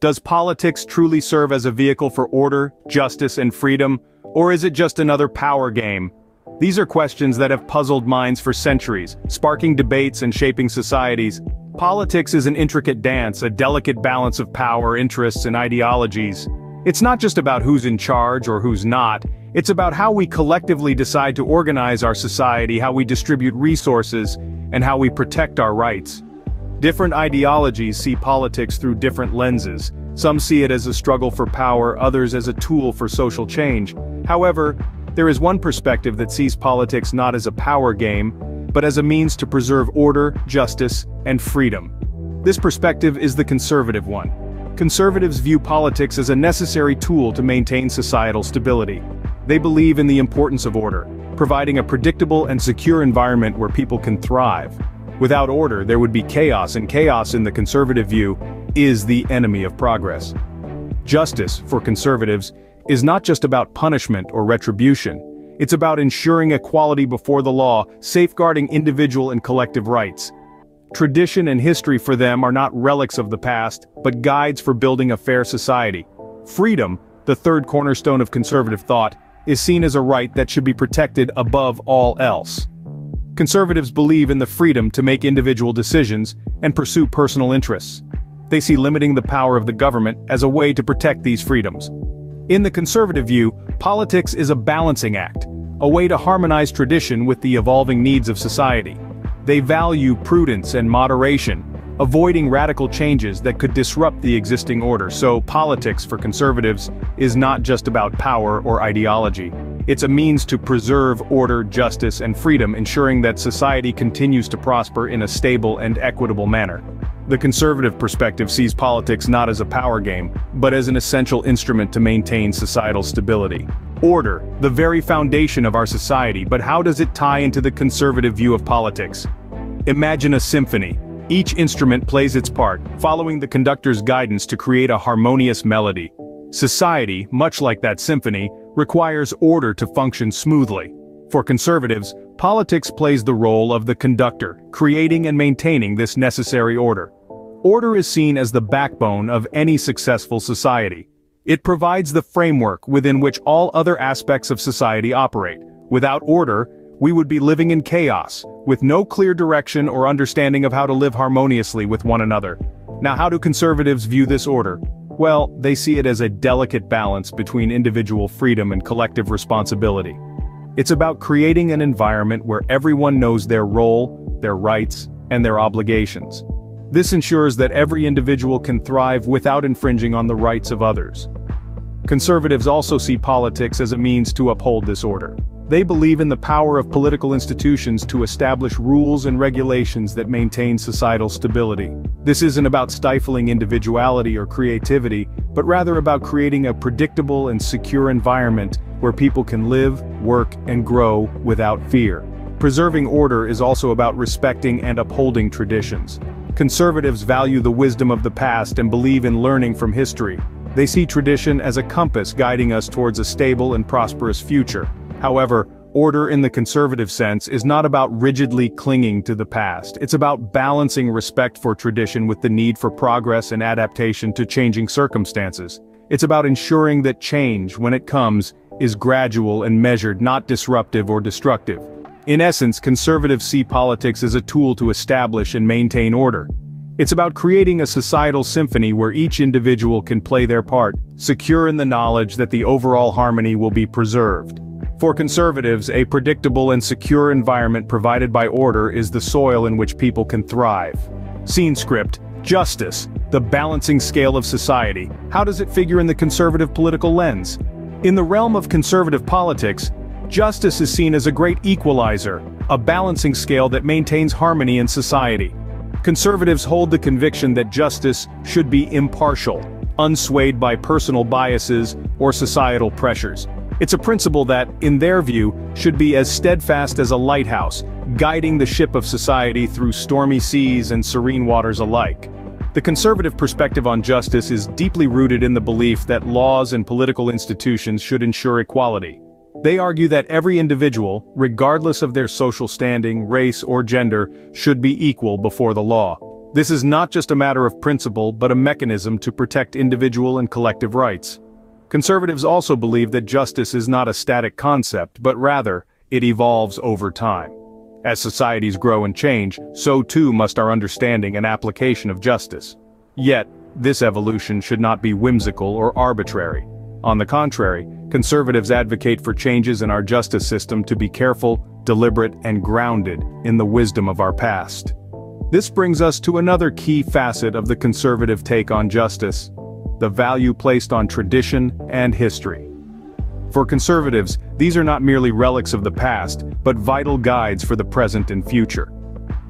Does politics truly serve as a vehicle for order, justice, and freedom, or is it just another power game? These are questions that have puzzled minds for centuries, sparking debates and shaping societies. Politics is an intricate dance, a delicate balance of power, interests, and ideologies. It's not just about who's in charge or who's not, it's about how we collectively decide to organize our society, how we distribute resources, and how we protect our rights. Different ideologies see politics through different lenses. Some see it as a struggle for power, others as a tool for social change. However, there is one perspective that sees politics not as a power game, but as a means to preserve order, justice, and freedom. This perspective is the conservative one. Conservatives view politics as a necessary tool to maintain societal stability. They believe in the importance of order, providing a predictable and secure environment where people can thrive. Without order, there would be chaos, and chaos in the conservative view is the enemy of progress. Justice, for conservatives, is not just about punishment or retribution. It's about ensuring equality before the law, safeguarding individual and collective rights. Tradition and history for them are not relics of the past, but guides for building a fair society. Freedom, the third cornerstone of conservative thought, is seen as a right that should be protected above all else. Conservatives believe in the freedom to make individual decisions and pursue personal interests. They see limiting the power of the government as a way to protect these freedoms. In the conservative view, politics is a balancing act, a way to harmonize tradition with the evolving needs of society. They value prudence and moderation, avoiding radical changes that could disrupt the existing order. So politics for conservatives is not just about power or ideology. It's a means to preserve order, justice, and freedom, ensuring that society continues to prosper in a stable and equitable manner. The conservative perspective sees politics not as a power game, but as an essential instrument to maintain societal stability. Order, the very foundation of our society, but how does it tie into the conservative view of politics? Imagine a symphony. Each instrument plays its part, following the conductor's guidance to create a harmonious melody. Society, much like that symphony, requires order to function smoothly. For conservatives, politics plays the role of the conductor, creating and maintaining this necessary order. Order is seen as the backbone of any successful society. It provides the framework within which all other aspects of society operate. Without order, we would be living in chaos, with no clear direction or understanding of how to live harmoniously with one another. Now, how do conservatives view this order? Well, they see it as a delicate balance between individual freedom and collective responsibility. It's about creating an environment where everyone knows their role, their rights, and their obligations. This ensures that every individual can thrive without infringing on the rights of others. Conservatives also see politics as a means to uphold this order. They believe in the power of political institutions to establish rules and regulations that maintain societal stability. This isn't about stifling individuality or creativity, but rather about creating a predictable and secure environment where people can live, work, and grow without fear. Preserving order is also about respecting and upholding traditions. Conservatives value the wisdom of the past and believe in learning from history. They see tradition as a compass guiding us towards a stable and prosperous future. However, order in the conservative sense is not about rigidly clinging to the past. It's about balancing respect for tradition with the need for progress and adaptation to changing circumstances. It's about ensuring that change, when it comes, is gradual and measured, not disruptive or destructive. In essence, conservatives see politics as a tool to establish and maintain order. It's about creating a societal symphony where each individual can play their part, secure in the knowledge that the overall harmony will be preserved. For conservatives, a predictable and secure environment provided by order is the soil in which people can thrive. Scene script: justice, the balancing scale of society. How does it figure in the conservative political lens? In the realm of conservative politics, justice is seen as a great equalizer, a balancing scale that maintains harmony in society. Conservatives hold the conviction that justice should be impartial, unswayed by personal biases or societal pressures. It's a principle that, in their view, should be as steadfast as a lighthouse, guiding the ship of society through stormy seas and serene waters alike. The conservative perspective on justice is deeply rooted in the belief that laws and political institutions should ensure equality. They argue that every individual, regardless of their social standing, race, or gender, should be equal before the law. This is not just a matter of principle but a mechanism to protect individual and collective rights. Conservatives also believe that justice is not a static concept, but rather, it evolves over time. As societies grow and change, so too must our understanding and application of justice. Yet, this evolution should not be whimsical or arbitrary. On the contrary, conservatives advocate for changes in our justice system to be careful, deliberate, and grounded in the wisdom of our past. This brings us to another key facet of the conservative take on justice: the value placed on tradition and history. For conservatives, these are not merely relics of the past, but vital guides for the present and future.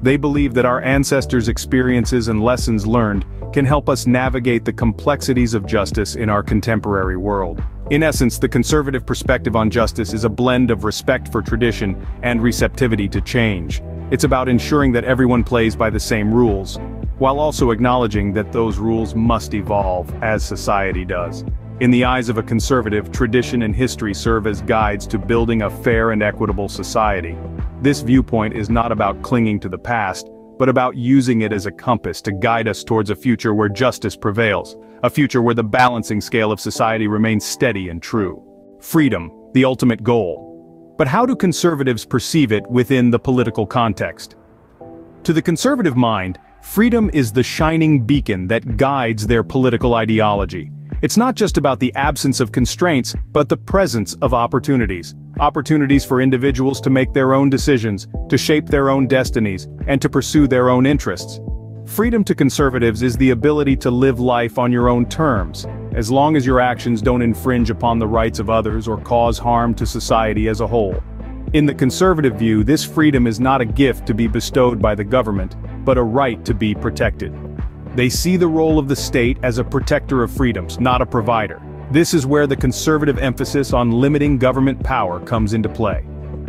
They believe that our ancestors' experiences and lessons learned can help us navigate the complexities of justice in our contemporary world. In essence, the conservative perspective on justice is a blend of respect for tradition and receptivity to change. It's about ensuring that everyone plays by the same rules, while also acknowledging that those rules must evolve as society does. In the eyes of a conservative, tradition and history serve as guides to building a fair and equitable society. This viewpoint is not about clinging to the past, but about using it as a compass to guide us towards a future where justice prevails, a future where the balancing scale of society remains steady and true. Freedom, the ultimate goal. But how do conservatives perceive it within the political context? To the conservative mind, freedom is the shining beacon that guides their political ideology. It's not just about the absence of constraints, but the presence of opportunities. Opportunities for individuals to make their own decisions, to shape their own destinies, and to pursue their own interests. Freedom to conservatives is the ability to live life on your own terms, as long as your actions don't infringe upon the rights of others or cause harm to society as a whole. In the conservative view, this freedom is not a gift to be bestowed by the government, but a right to be protected. They see the role of the state as a protector of freedoms, not a provider. This is where the conservative emphasis on limiting government power comes into play.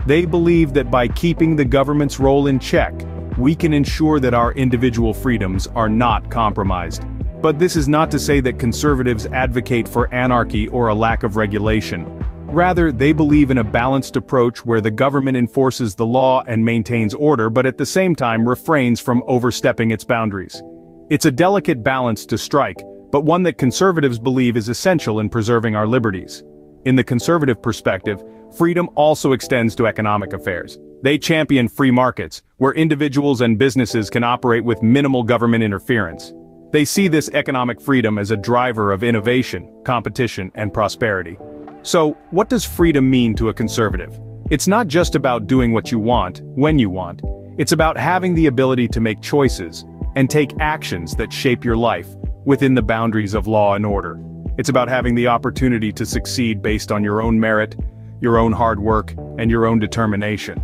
They believe that by keeping the government's role in check, we can ensure that our individual freedoms are not compromised. But this is not to say that conservatives advocate for anarchy or a lack of regulation. Rather, they believe in a balanced approach where the government enforces the law and maintains order, but at the same time refrains from overstepping its boundaries. It's a delicate balance to strike, but one that conservatives believe is essential in preserving our liberties. In the conservative perspective, freedom also extends to economic affairs. They champion free markets, where individuals and businesses can operate with minimal government interference. They see this economic freedom as a driver of innovation, competition, and prosperity. So, what does freedom mean to a conservative? It's not just about doing what you want, when you want. It's about having the ability to make choices and take actions that shape your life within the boundaries of law and order. It's about having the opportunity to succeed based on your own merit, your own hard work, and your own determination.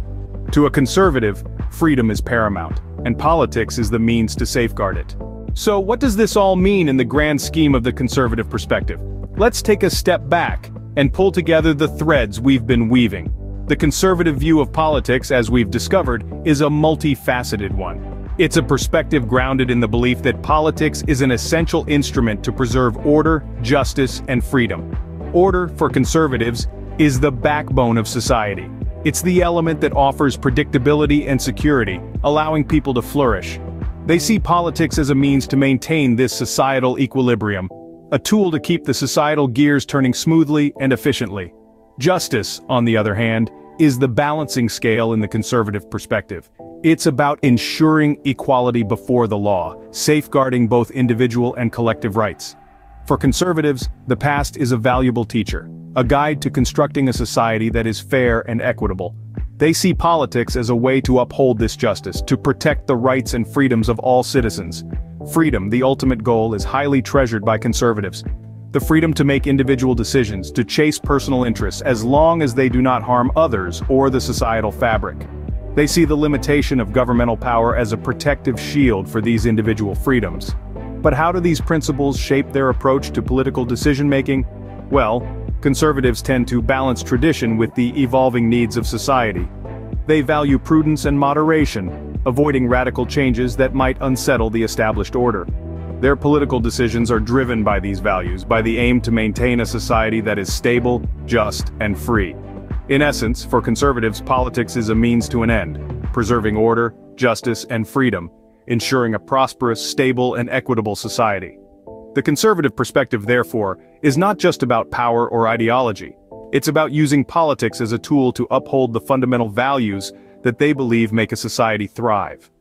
To a conservative, freedom is paramount, and politics is the means to safeguard it. So what does this all mean in the grand scheme of the conservative perspective? Let's take a step back and pull together the threads we've been weaving. The conservative view of politics, as we've discovered, is a multifaceted one. It's a perspective grounded in the belief that politics is an essential instrument to preserve order, justice, and freedom. Order, for conservatives, is the backbone of society. It's the element that offers predictability and security, allowing people to flourish. They see politics as a means to maintain this societal equilibrium, a tool to keep the societal gears turning smoothly and efficiently. Justice, on the other hand, is the balancing scale in the conservative perspective. It's about ensuring equality before the law, safeguarding both individual and collective rights. For conservatives, the past is a valuable teacher, a guide to constructing a society that is fair and equitable. They see politics as a way to uphold this justice, to protect the rights and freedoms of all citizens. Freedom, the ultimate goal, is highly treasured by conservatives. The freedom to make individual decisions, to chase personal interests, as long as they do not harm others or the societal fabric. They see the limitation of governmental power as a protective shield for these individual freedoms. But how do these principles shape their approach to political decision-making? Well, conservatives tend to balance tradition with the evolving needs of society. They value prudence and moderation, avoiding radical changes that might unsettle the established order. Their political decisions are driven by these values, by the aim to maintain a society that is stable, just, and free. In essence, for conservatives, politics is a means to an end, preserving order, justice, and freedom. ensuring a prosperous, stable, and equitable society. The conservative perspective, therefore, is not just about power or ideology. It's about using politics as a tool to uphold the fundamental values that they believe make a society thrive.